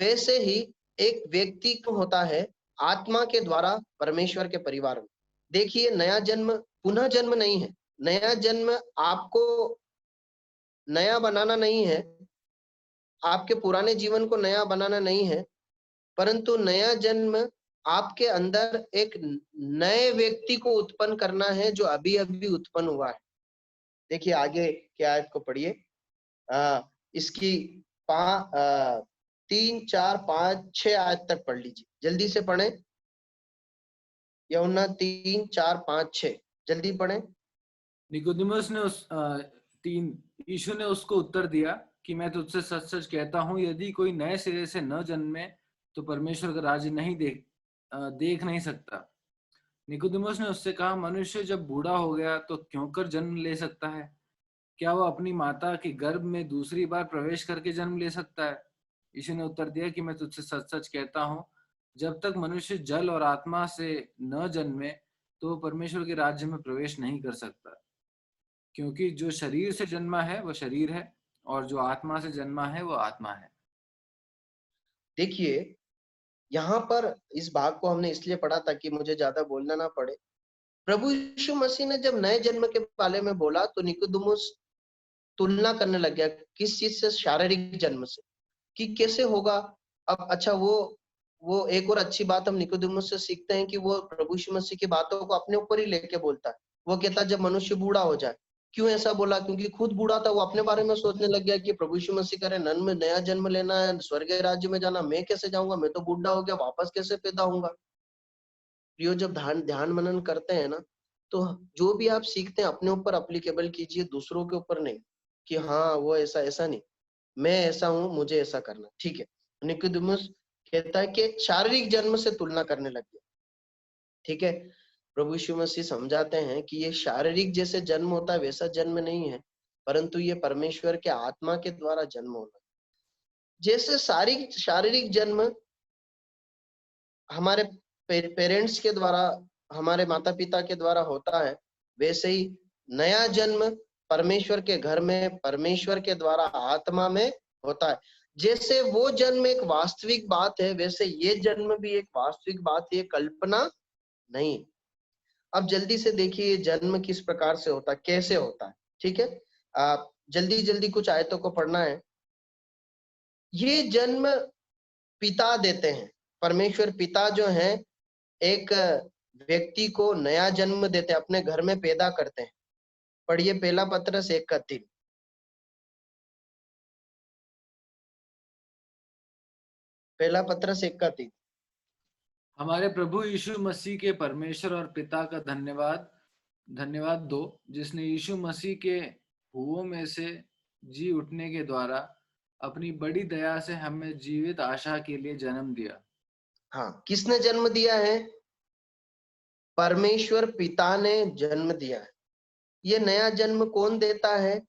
वैसे ही एक व्यक्ति को होता है आत्मा के द्वारा परमेश्वर के परिवार में। देखिए, नया जन्म पुनः जन्म नहीं है। नया जन्म आपको नया बनाना नहीं है, आपके पुराने जीवन को नया बनाना नहीं है, परंतु नया जन्म आपके अंदर एक नए व्यक्ति को उत्पन्न करना है जो अभी अभी उत्पन्न हुआ है। देखिए आगे क्या आयत को पढ़िए, इसकी 3, 4, 5, 6 आयत तक पढ़ लीजिए, जल्दी से पढ़ें। यूहन्ना 3, 4, 5, 6 जल्दी पढ़ें। निकोदेमुस ने यीशु ने उसको उत्तर दिया कि मैं तुझसे सच सच कहता हूँ, यदि कोई नए सिरे से न जन्मे तो परमेश्वर का राज्य नहीं देख नहीं सकता। निकोदेमुस ने उससे कहा, मनुष्य जब बूढ़ा हो गया तो क्यों कर जन्म ले सकता है? क्या वो अपनी माता के गर्भ में दूसरी बार प्रवेश करके जन्म ले सकता है? यीशु ने उत्तर दिया कि मैं तुझसे सच सच कहता हूँ, जब तक मनुष्य जल और आत्मा से न जन्मे तो परमेश्वर के राज्य में प्रवेश नहीं कर सकता। क्योंकि जो शरीर से जन्मा है वो शरीर है और जो आत्मा से जन्मा है वो आत्मा है। देखिए, यहाँ पर इस भाग को हमने इसलिए पढ़ा ताकि मुझे ज्यादा बोलना ना पड़े। प्रभु यीशु मसीह ने जब नए जन्म के बारे में बोला तो निकोदेमुस तुलना करने लग गया, किस चीज से? शारीरिक जन्म से, कि कैसे होगा। अब अच्छा, वो एक और अच्छी बात हम निकोदेमुस से सीखते हैं कि वो प्रभु यीशु मसीह की बातों को अपने ऊपर ही लेके बोलता है। वो कहता है जब मनुष्य बूढ़ा हो जाए। क्यों ऐसा बोला? क्योंकि खुद बूढ़ा था, वो अपने बारे में सोचने लग गया कि प्रभु यीशु मसीह करे नन में नया जन्म लेना है, स्वर्गीय राज्य में जाना, मैं कैसे जाऊंगा? मैं तो बूढ़ा हो गया, वापस कैसे पैदा होऊंगा? प्रियो, जब ध्यान मनन करते हैं ना, तो जो भी आप सीखते हैं अपने ऊपर अप्लीकेबल कीजिए, दूसरों के ऊपर नहीं कि हाँ वो ऐसा ऐसा नहीं, मैं ऐसा हूं, मुझे ऐसा करना। ठीक है, निकोदेमुस कहता है कि शारीरिक जन्म से तुलना करने लग गया। ठीक है, प्रभु यीशु मसीह समझाते हैं कि ये शारीरिक जैसे जन्म होता है वैसा जन्म नहीं है, परंतु ये परमेश्वर के आत्मा के द्वारा जन्म होना। जैसे शारीरिक जन्म हमारे पेरेंट्स के द्वारा, हमारे माता पिता के द्वारा होता है, वैसे ही नया जन्म परमेश्वर के घर में परमेश्वर के द्वारा आत्मा में होता है। जैसे वो जन्म एक वास्तविक बात है, वैसे ये जन्म भी एक वास्तविक बात है, कल्पना नहीं। अब जल्दी से देखिए जन्म किस प्रकार से होता है, कैसे होता है। ठीक है, आप जल्दी जल्दी कुछ आयतों को पढ़ना है। ये जन्म पिता देते हैं, परमेश्वर पिता जो है एक व्यक्ति को नया जन्म देते हैं, अपने घर में पैदा करते हैं। पढ़िए पहला पत्रस 1:3। पहला पत्रस 1:3। हमारे प्रभु यीशु मसीह के परमेश्वर और पिता का धन्यवाद दो, जिसने यीशु मसीह के हुओं में से जी उठने के द्वारा अपनी बड़ी दया से हमें जीवित आशा के लिए जन्म दिया। हाँ, किसने जन्म दिया है? परमेश्वर पिता ने जन्म दिया है। ये नया जन्म कौन देता है?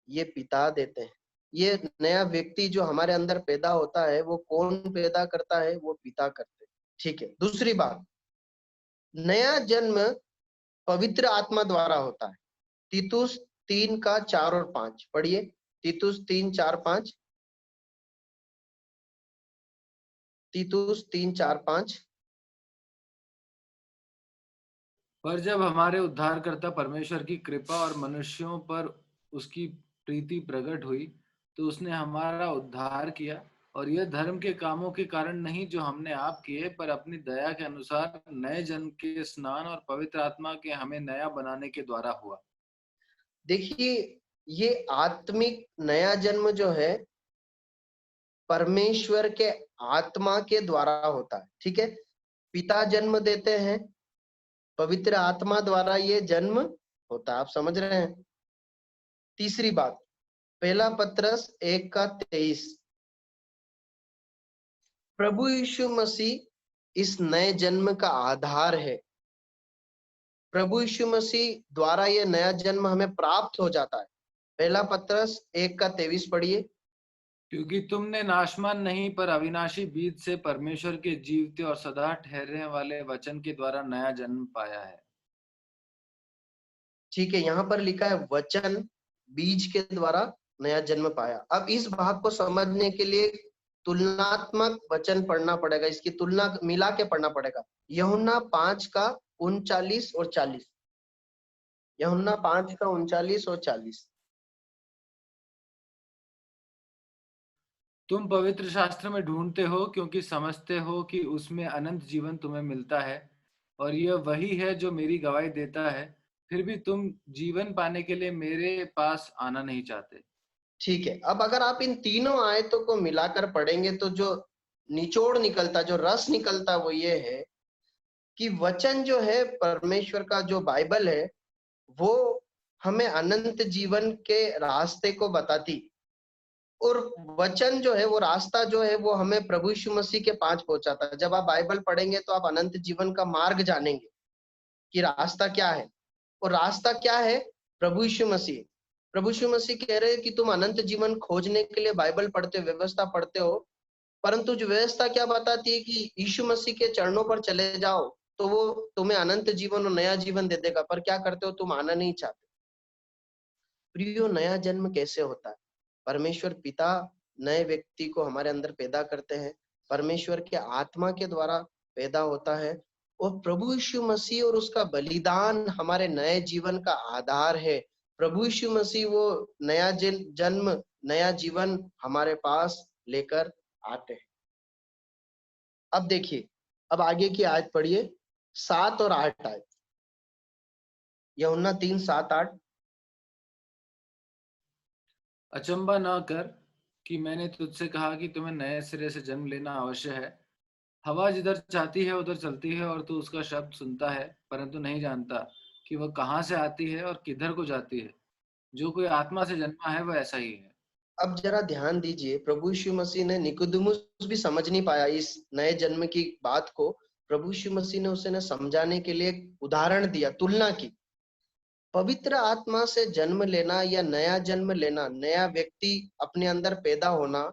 ये पिता देते हैं। ये नया व्यक्ति जो हमारे अंदर पैदा होता है, वो कौन पैदा करता है? वो पिता करते हैं। ठीक है, दूसरी बात, नया जन्म पवित्र आत्मा द्वारा होता है। तीतुस 3:4 और 5 पढ़िए। तीतुस 3:4-5। तीतुस 3:4-5। पर जब हमारे उद्धारकर्ता परमेश्वर की कृपा और मनुष्यों पर उसकी प्रीति प्रकट हुई, तो उसने हमारा उद्धार किया, और यह धर्म के कामों के कारण नहीं जो हमने आप किए, पर अपनी दया के अनुसार नए जन्म के स्नान और पवित्र आत्मा के हमें नया बनाने के द्वारा हुआ। देखिए, ये आत्मिक नया जन्म जो है परमेश्वर के आत्मा के द्वारा होता है। ठीक है, पिता जन्म देते हैं, पवित्र आत्मा द्वारा ये जन्म होता है। आप समझ रहे हैं? तीसरी बात, पहला पत्रस 1:23। प्रभु यीशु मसीह इस नए जन्म का आधार है। प्रभु यीशु मसीह द्वारा ये नया जन्म हमें प्राप्त हो जाता है। पहला पत्रस 1:23 पढ़िए। क्योंकि तुमने नाशमान नहीं पर अविनाशी बीज से परमेश्वर के जीवते और सदा ठहरने वाले वचन के द्वारा नया जन्म पाया है। ठीक है, यहाँ पर लिखा है वचन बीज के द्वारा नया जन्म पाया। अब इस भाग को समझने के लिए तुलनात्मक वचन पढ़ना पड़ेगा, इसकी तुलना मिला के पढ़ना पड़ेगा। यूहन्ना 5:39 और 40। यूहन्ना 5:39 और 40। तुम पवित्र शास्त्र में ढूंढते हो क्योंकि समझते हो कि उसमें अनंत जीवन तुम्हें मिलता है, और यह वही है जो मेरी गवाही देता है। फिर भी तुम जीवन पाने के लिए मेरे पास आना नहीं चाहते। ठीक है, अब अगर आप इन तीनों आयतों को मिलाकर पढ़ेंगे तो जो निचोड़ निकलता, जो रस निकलता, वो ये है कि वचन जो है परमेश्वर का, जो बाइबल है, वो हमें अनंत जीवन के रास्ते को बताती, और वचन जो है, वो रास्ता जो है, वो हमें प्रभु यीशु मसीह के पास पहुंचाता है। जब आप बाइबल पढ़ेंगे तो आप अनंत जीवन का मार्ग जानेंगे कि रास्ता क्या है। और रास्ता क्या है? प्रभु यीशु मसीह। प्रभु यीशु मसीह कह रहे हैं कि तुम अनंत जीवन खोजने के लिए बाइबल पढ़ते हो, व्यवस्था पढ़ते हो, परंतु जो व्यवस्था क्या बताती है कि यीशु मसीह के चरणों पर चले जाओ तो वो तुम्हें अनंत जीवन और नया जीवन दे देगा। पर क्या करते हो? तुम आना नहीं चाहते। प्रियो, नया जन्म कैसे होता है? परमेश्वर पिता नए व्यक्ति को हमारे अंदर पैदा करते हैं, परमेश्वर के आत्मा के द्वारा पैदा होता है, और प्रभु यीशु मसीह और उसका बलिदान हमारे नए जीवन का आधार है। प्रभु यीशु मसीह वो नया जन्म, नया जीवन हमारे पास लेकर आते हैं। अब देखिए, अब आगे की आयत पढ़िए, 7 और 8 आयत, यूहन्ना 3, 7, 8। अचंबा न कर कि मैंने तुझसे कहा कि तुम्हें नए सिरे से जन्म लेना अवश्य है। हवा जिधर चाहती है उधर चलती है और तू उसका शब्द सुनता है, परंतु नहीं जानता कि वह कहाँ से आती है और किधर को जाती है। जो कोई आत्मा से जन्मा है वह ऐसा ही है। अब जरा ध्यान दीजिए, प्रभु यीशु मसीह ने, निकोदेमुस भी समझ नहीं पाया इस नए जन्म की बात को। प्रभु यीशु मसीह ने उसे समझाने के लिए एक उदाहरण दिया, तुलना की। पवित्र आत्मा से जन्म लेना या नया जन्म लेना, नया व्यक्ति अपने अंदर पैदा होना,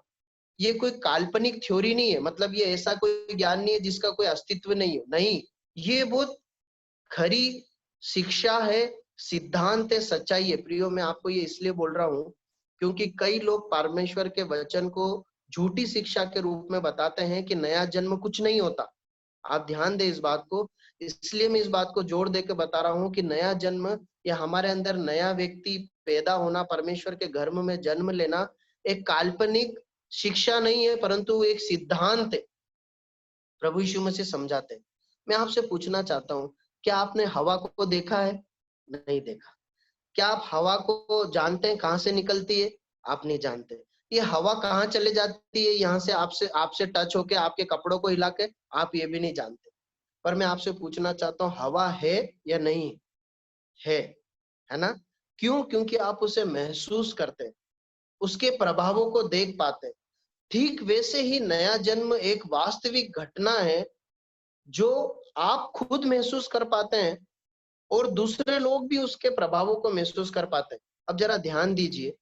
ये कोई काल्पनिक थ्योरी नहीं है। मतलब ये ऐसा कोई ज्ञान नहीं है जिसका कोई अस्तित्व नहीं है, नहीं, ये बहुत खरी शिक्षा है, सिद्धांत है, सच्चाई है। प्रियो, मैं आपको ये इसलिए बोल रहा हूँ क्योंकि कई लोग परमेश्वर के वचन को झूठी शिक्षा के रूप में बताते हैं कि नया जन्म कुछ नहीं होता। आप ध्यान दें इस बात को, इसलिए मैं इस बात को जोर देकर बता रहा हूँ कि नया जन्म या हमारे अंदर नया व्यक्ति पैदा होना, परमेश्वर के घर में जन्म लेना एक काल्पनिक शिक्षा नहीं है, परंतु एक सिद्धांत है। प्रभु यीशु मसीह समझाते हैं। मैं आपसे पूछना चाहता हूँ, क्या आपने हवा को देखा है? नहीं देखा। क्या आप हवा को जानते हैं कहाँ से निकलती है? आप नहीं जानते। ये हवा कहाँ चले जाती है यहाँ से, आपसे टच होके आपके कपड़ों को हिला के? आप ये भी नहीं जानते। पर मैं आपसे पूछना चाहता हूँ, हवा है या नहीं है ना? क्यों? क्योंकि आप उसे महसूस करते हैं, उसके प्रभावों को देख पाते हैं। ठीक वैसे ही नया जन्म एक वास्तविक घटना है जो आप खुद महसूस कर पाते हैं और दूसरे लोग भी उसके प्रभावों को महसूस कर पाते हैं। अब जरा ध्यान दीजिए,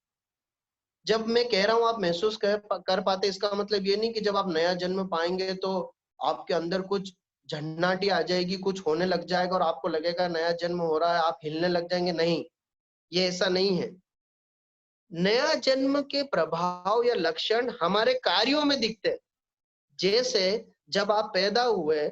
जब मैं कह रहा हूं आप महसूस कर पाते, इसका मतलब ये नहीं कि जब आप नया जन्म पाएंगे तो आपके अंदर कुछ झन्नाटी आ जाएगी, कुछ होने लग जाएगा और आपको लगेगा नया जन्म हो रहा है, आप हिलने लग जाएंगे। नहीं, ये ऐसा नहीं है। नया जन्म के प्रभाव या लक्षण हमारे कार्यों में दिखते हैं। जैसे जब आप पैदा हुए,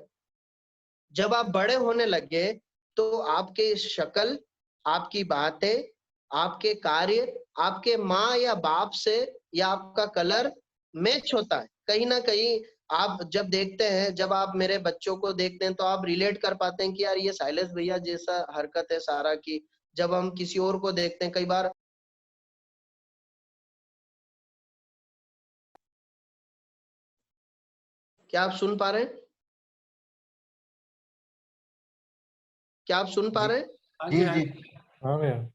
जब आप बड़े होने लगे, तो आपके शक्ल, आपकी बातें, आपके कार्य, आपके माँ या बाप से या आपका कलर मैच होता है। कहीं ना कहीं आप जब देखते हैं, जब आप मेरे बच्चों को देखते हैं तो आप रिलेट कर पाते हैं कि यार ये साइलेंस भैया जैसा हरकत है सारा की। जब हम किसी और को देखते हैं, कई बार क्या आप सुन पा रहे हैं? क्या आप सुन पा रहे हैं? हाँ जी जी, हाँ जी जी। हाँ भैया।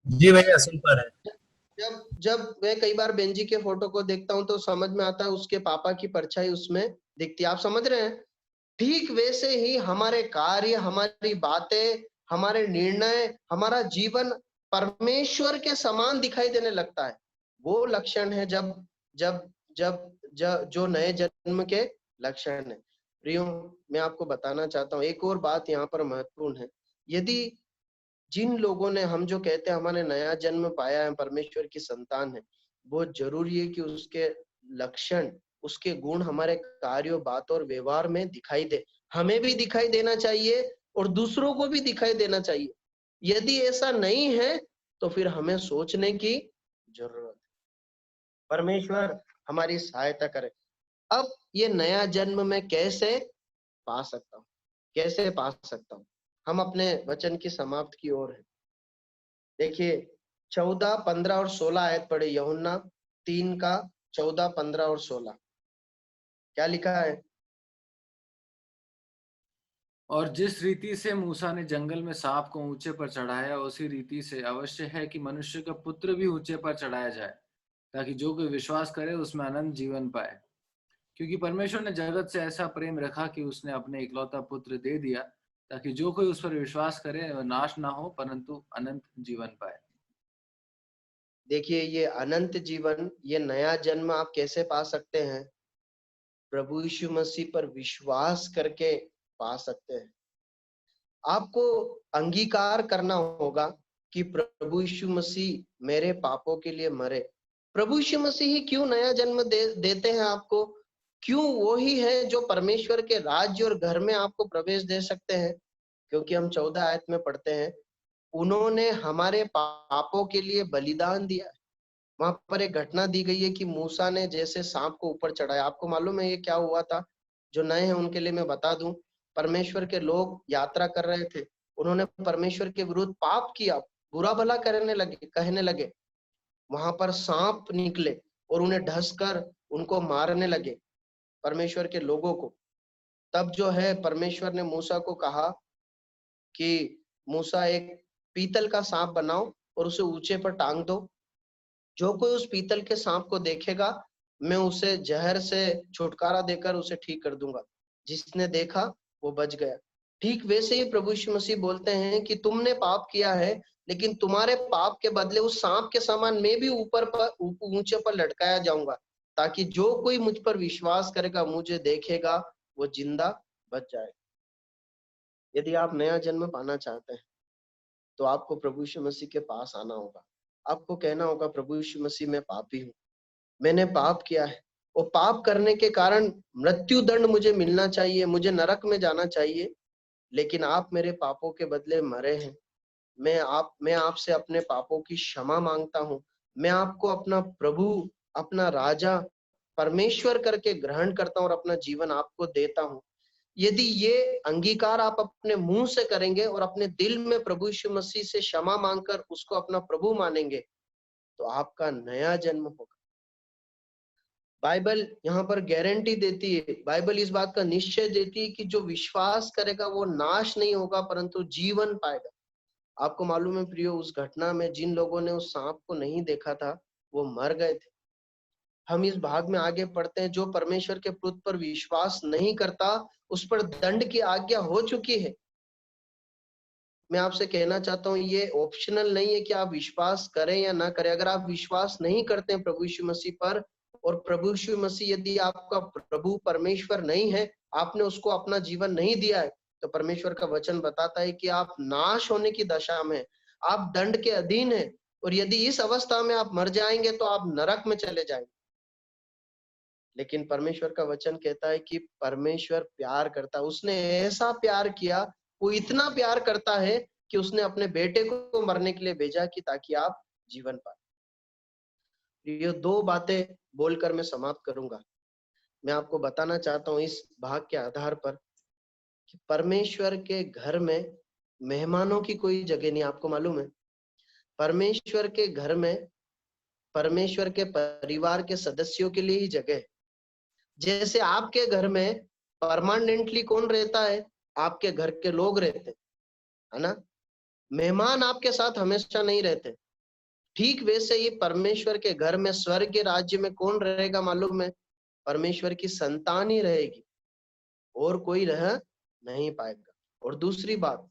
जी भैया सुन पा रहे हैं। जब जब मैं कई बार बेंजी के फोटो को देखता हूँ तो समझ में आता है उसके पापा की परछाई उसमें दिखती है। आप समझ रहे हैं? ठीक वैसे ही हमारे कार्य, हमारी बातें, हमारे निर्णय, हमारा जीवन परमेश्वर के समान दिखाई देने लगता है। वो लक्षण है जब जब जब जो नए जन्म के लक्षण है। प्रियो, मैं आपको बताना चाहता हूँ एक और बात यहाँ पर महत्वपूर्ण है। यदि जिन लोगों ने, हम जो कहते हैं हमारे नया जन्म पाया है, परमेश्वर की संतान है, बहुत जरूरी है कि उसके लक्षण, उसके गुण हमारे कार्यों, बातों और व्यवहार में दिखाई दे। हमें भी दिखाई देना चाहिए और दूसरों को भी दिखाई देना चाहिए। यदि ऐसा नहीं है तो फिर हमें सोचने की जरूरत है। परमेश्वर हमारी सहायता करे। अब ये नया जन्म मैं कैसे पा सकता हूँ? कैसे पा सकता हूँ? हम अपने वचन की समाप्त की ओर है। देखिए 14, 15 और 16 आयत पढ़े, यूहन्ना 3 का 14, 15 और 16। क्या लिखा है? और जिस रीति से मूसा ने जंगल में सांप को ऊंचे पर चढ़ाया, उसी रीति से अवश्य है कि मनुष्य का पुत्र भी ऊंचे पर चढ़ाया जाए, ताकि जो कोई विश्वास करे उसमें अनंत जीवन पाए। क्योंकि परमेश्वर ने जगत से ऐसा प्रेम रखा कि उसने अपने इकलौता पुत्र दे दिया, ताकि जो कोई उस पर विश्वास करे वह नाश ना हो परंतु अनंत जीवन पाए। देखिए ये अनंत जीवन, ये नया जन्म आप कैसे पा सकते हैं? प्रभु यीशु मसीह पर विश्वास करके पा सकते हैं। आपको अंगीकार करना होगा कि प्रभु यीशु मसीह मेरे पापों के लिए मरे। प्रभु यीशु मसीह ही क्यों नया जन्म देते हैं आपको? क्यों वो ही है जो परमेश्वर के राज्य और घर में आपको प्रवेश दे सकते हैं? क्योंकि हम 14 आयत में पढ़ते हैं, उन्होंने हमारे पापों के लिए बलिदान दिया। वहां पर एक घटना दी गई है कि मूसा ने जैसे सांप को ऊपर चढ़ाया। आपको मालूम है ये क्या हुआ था? जो नए हैं उनके लिए मैं बता दूं, परमेश्वर के लोग यात्रा कर रहे थे, उन्होंने परमेश्वर के विरुद्ध पाप किया, बुरा भला कहने लगे। वहां पर सांप निकले और उन्हें ढसकर उनको मारने लगे, परमेश्वर के लोगों को। तब जो है परमेश्वर ने मूसा को कहा कि मूसा एक पीतल का सांप बनाओ और उसे ऊंचे पर टांग दो। जो कोई उस पीतल के सांप को देखेगा, मैं उसे जहर से छुटकारा देकर उसे ठीक कर दूंगा। जिसने देखा वो बच गया। ठीक वैसे ही प्रभु यीशु मसीह बोलते हैं कि तुमने पाप किया है, लेकिन तुम्हारे पाप के बदले उस सांप के समान मैं भी ऊंचे पर लटकाया जाऊंगा, ताकि जो कोई मुझ पर विश्वास करेगा, मुझे देखेगा, वो जिंदा बच जाए। यदि आप नया जन्म पाना चाहते हैं तो आपको प्रभु यीशु मसीह के पास आना होगा। आपको कहना होगा, प्रभु यीशु मसीह मैं पापी हूँ, मैंने पाप किया है, और पाप करने के कारण मृत्यु दंड मुझे मिलना चाहिए, मुझे नरक में जाना चाहिए, लेकिन आप मेरे पापों के बदले मरे हैं। मैं आपसे अपने पापों की क्षमा मांगता हूँ। मैं आपको अपना प्रभु, अपना राजा, परमेश्वर करके ग्रहण करता हूँ और अपना जीवन आपको देता हूँ। यदि ये अंगीकार आप अपने मुंह से करेंगे और अपने दिल में प्रभु यीशु मसीह से क्षमा मांगकर उसको अपना प्रभु मानेंगे, तो आपका नया जन्म होगा। बाइबल यहाँ पर गारंटी देती है, बाइबल इस बात का निश्चय देती है कि जो विश्वास करेगा वो नाश नहीं होगा परंतु जीवन पाएगा। आपको मालूम है प्रियो, उस घटना में जिन लोगों ने उस सांप को नहीं देखा था वो मर गए थे। हम इस भाग में आगे पढ़ते हैं, जो परमेश्वर के पुत्र पर विश्वास नहीं करता उस पर दंड की आज्ञा हो चुकी है। मैं आपसे कहना चाहता हूँ, ये ऑप्शनल नहीं है कि आप विश्वास करें या ना करें। अगर आप विश्वास नहीं करते हैं प्रभु यीशु मसीह पर, और प्रभु यीशु मसीह यदि आपका प्रभु परमेश्वर नहीं है, आपने उसको अपना जीवन नहीं दिया है, तो परमेश्वर का वचन बताता है कि आप नाश होने की दशा में, आप दंड के अधीन है, और यदि इस अवस्था में आप मर जाएंगे तो आप नरक में चले जाएंगे। लेकिन परमेश्वर का वचन कहता है कि परमेश्वर प्यार करता है, उसने ऐसा प्यार किया, वो इतना प्यार करता है कि उसने अपने बेटे को मरने के लिए भेजा कि ताकि आप जीवन पाए। ये दो बातें बोलकर मैं समाप्त करूंगा। मैं आपको बताना चाहता हूँ इस भाग के आधार पर कि परमेश्वर के घर में मेहमानों की कोई जगह नहीं। आपको मालूम है, परमेश्वर के घर में परमेश्वर के परिवार के सदस्यों के लिए ही जगह है। जैसे आपके घर में परमानेंटली कौन रहता है? आपके घर के लोग रहते हैं, है ना। मेहमान आपके साथ हमेशा नहीं रहते। ठीक वैसे ही परमेश्वर के घर में, स्वर्ग के राज्य में कौन रहेगा मालूम है? परमेश्वर की संतान ही रहेगी, और कोई रह नहीं पाएगा। और दूसरी बात,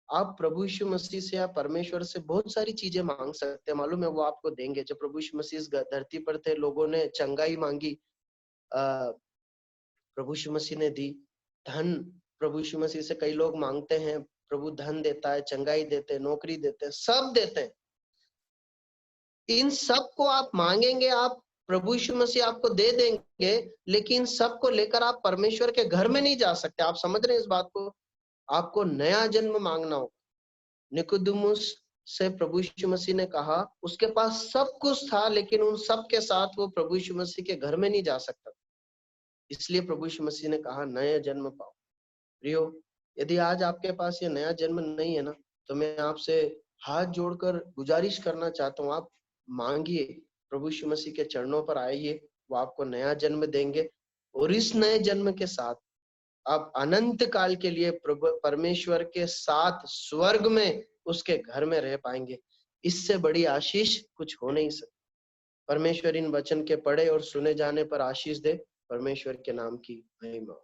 आप प्रभु यीशु मसीह से या परमेश्वर से बहुत सारी चीजें मांग सकते हैं, मालूम है, वो आपको देंगे। जब प्रभु यीशु मसीह इस धरती पर थे, लोगों ने चंगाई मांगी, प्रभु यीशु मसीह ने दी। धन प्रभु यीशु मसीह से कई लोग मांगते हैं, प्रभु धन देता है, चंगाई देते हैं, नौकरी देते हैं, सब देते हैं। इन सब को आप मांगेंगे, आप प्रभु यीशु मसीह आपको दे देंगे, लेकिन सबको लेकर आप परमेश्वर के घर में नहीं जा सकते। आप समझ रहे हैं इस बात को? आपको नया जन्म मांगना होगा। निकोदेमुस से प्रभु यीशु मसीह ने कहा, उसके पास सब कुछ था, लेकिन उन सब के साथ वो प्रभु यीशु मसीह के घर में नहीं जा सकता। इसलिए प्रभु यीशु मसीह ने कहा, नया जन्म पाओ। प्रियो, यदि आज आपके पास ये नया जन्म नहीं है ना, तो मैं आपसे हाथ जोड़कर गुजारिश करना चाहता हूँ, आप मांगिए, प्रभु यीशु मसीह के चरणों पर आइए, वो आपको नया जन्म देंगे, और इस नए जन्म के साथ आप अनंत काल के लिए प्रभु परमेश्वर के साथ स्वर्ग में उसके घर में रह पाएंगे। इससे बड़ी आशीष कुछ हो नहीं सकती। परमेश्वर इन वचन के पढ़े और सुने जाने पर आशीष दे। परमेश्वर के नाम की महिमा।